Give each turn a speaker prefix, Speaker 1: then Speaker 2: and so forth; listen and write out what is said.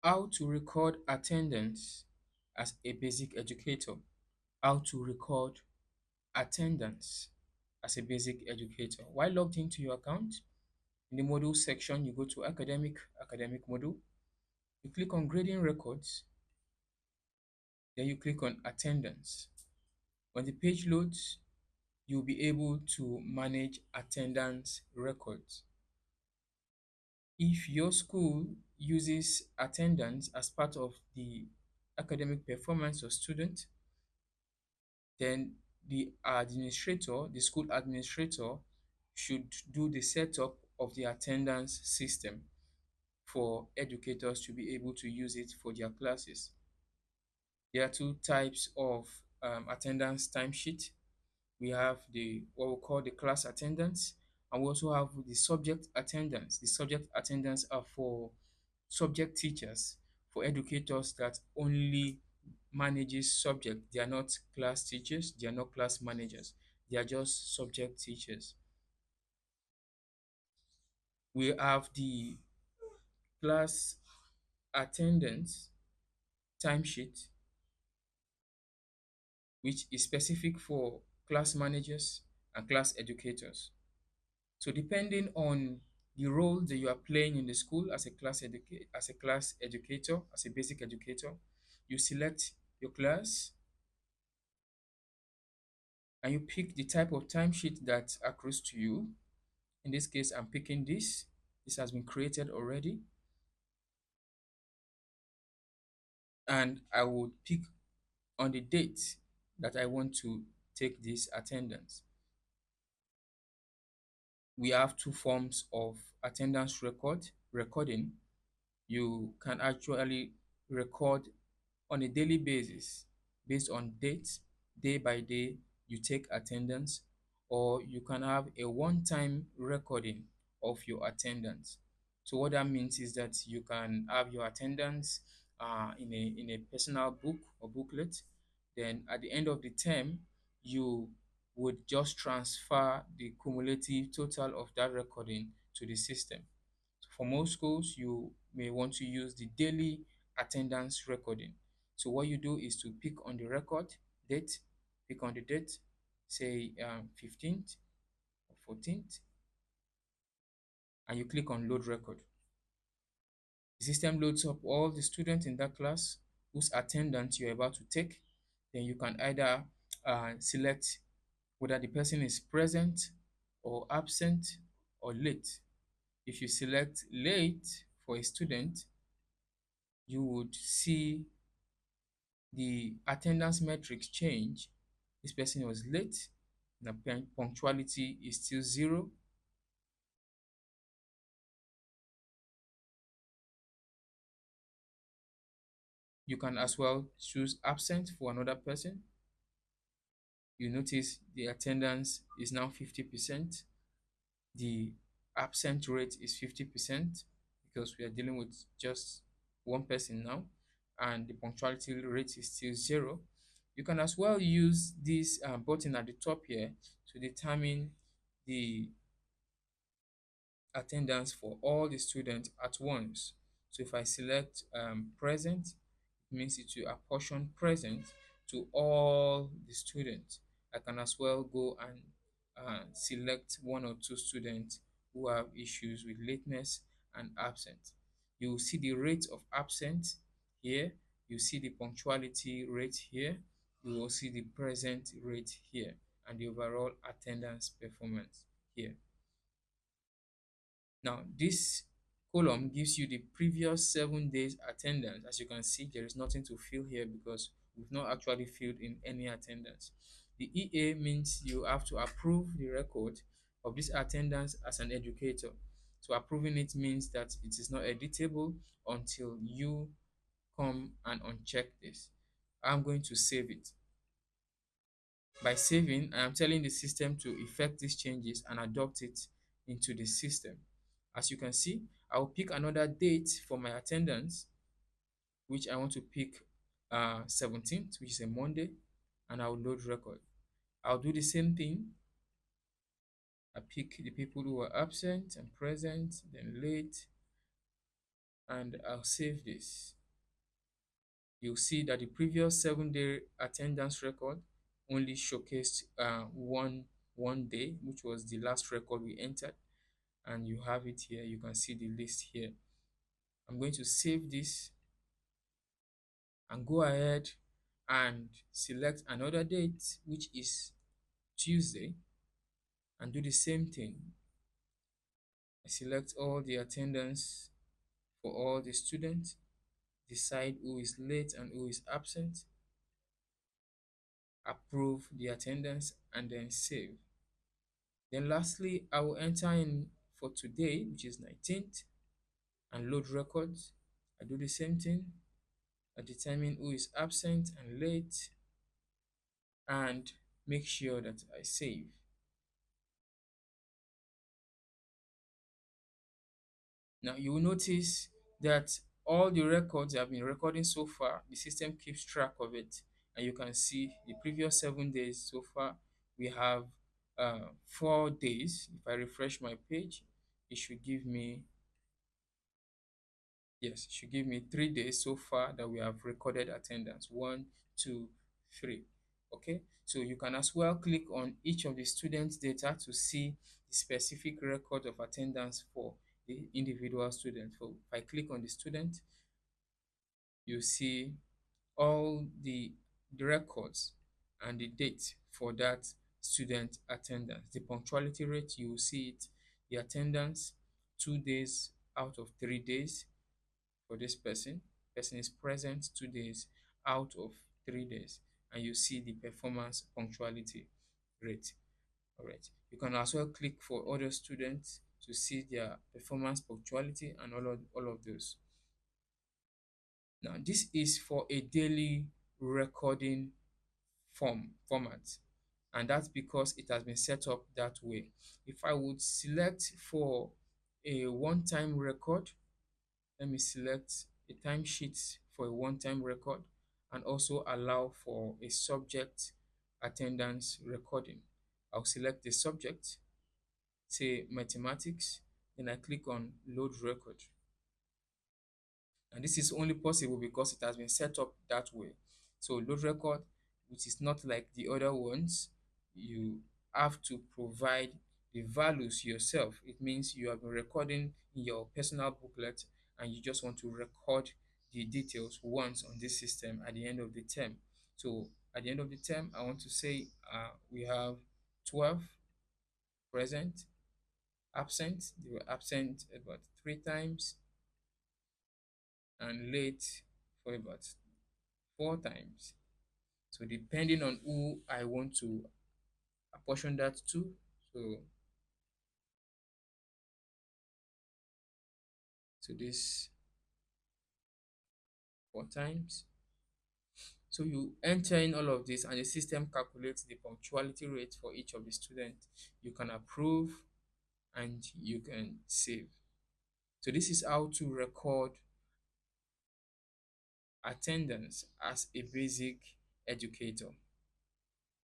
Speaker 1: How to record attendance as a basic educator. How to record attendance as a basic educator. While logged into your account, in the module section, you go to academic module. You click on grading records, then you click on attendance. When the page loads, you'll be able to manage attendance records. If your school uses attendance as part of the academic performance of students, then the school administrator, should do the setup of the attendance system for educators to be able to use it for their classes. There are two types of attendance timesheet. We have the what we call the class attendance, and we also have the subject attendance. The subject attendance are for subject teachers, for educators that only manages subject. They are not class teachers, they are not class managers, they are just subject teachers. We have the class attendance timesheet, which is specific for class managers and class educators. So depending on the role that you are playing in the school as a class educator, as a basic educator, you select your class and you pick the type of timesheet that accrues to you. In this case, I'm picking this. This has been created already. And I would pick on the date that I want to take this attendance. We have two forms of attendance recording. You can actually record on a daily basis based on dates, day by day, you take attendance, or you can have a one-time recording of your attendance. So what that means is that you can have your attendance in a personal book or booklet. Then at the end of the term, you would just transfer the cumulative total of that recording to the system. For most schools, you may want to use the daily attendance recording. So what you do is to pick on the record date, pick on the date, say 15th or 14th, and you click on load record. The system loads up all the students in that class whose attendance you're about to take. Then you can either select whether the person is present or absent or late. If you select late for a student, you would see the attendance metrics change. This person was late, the punctuality is still 0. You can as well choose absent for another person. You notice the attendance is now 50%. The absent rate is 50% because we are dealing with just one person now, and the punctuality rate is still 0. You can as well use this button at the top here to determine the attendance for all the students at once. So if I select present, it means it will apportion present to all the students. I can as well go and select one or two students who have issues with lateness and absent. You will see the rate of absent here. You see the punctuality rate here. You will see the present rate here and the overall attendance performance here. Now, this column gives you the previous 7 days attendance. As you can see, there is nothing to fill here because we've not actually filled in any attendance. The EA means you have to approve the record of this attendance as an educator. So approving it means that it is not editable until you come and uncheck this. I'm going to save it. By saving, I am telling the system to effect these changes and adopt it into the system. As you can see, I'll pick another date for my attendance, which I want to pick 17th, which is a Monday, and I'll load record. I'll do the same thing. I pick the people who are absent and present, then late, and I'll save this. You'll see that the previous 7 day attendance record only showcased one day, which was the last record we entered, and you have it here. You can see the list here. I'm going to save this and go ahead and select another date, which is Tuesday, and do the same thing. I select all the attendance for all the students, decide who is late and who is absent, approve the attendance, and then save. Then lastly, I will enter in for today, which is 19th, and load records. I do the same thing. I determine who is absent and late, and make sure that I save. Now you will notice that all the records I've been recording so far, the system keeps track of it. And you can see the previous 7 days so far, we have 4 days. If I refresh my page, it should give me, yes, it should give me 3 days so far that we have recorded attendance. One, two, three. Okay, so you can as well click on each of the students' data to see the specific record of attendance for the individual student. So if I click on the student, you see all the records and the date for that student attendance. The punctuality rate, you will see it. The attendance, 2 days out of 3 days for this person. Person is present 2 days out of 3 days, and you see the performance punctuality rate. All right. You can also click for other students to see their performance punctuality and all of those. Now, this is for a daily recording format, and that's because it has been set up that way. If I would select for a one-time record, let me select a timesheet for a one-time record and also allow for a subject attendance recording. I'll select the subject, say mathematics, then I click on load record. And this is only possible because it has been set up that way. So load record, which is not like the other ones, you have to provide the values yourself. It means you have been recording in your personal booklet and you just want to record the details once on this system at the end of the term. So at the end of the term, I want to say we have 12 present, absent. They were absent about 3 times, and late for about 4 times. So depending on who I want to apportion that to, so this 4 times. So you enter in all of this and the system calculates the punctuality rate for each of the students. You can approve and you can save. So this is how to record attendance as a basic educator.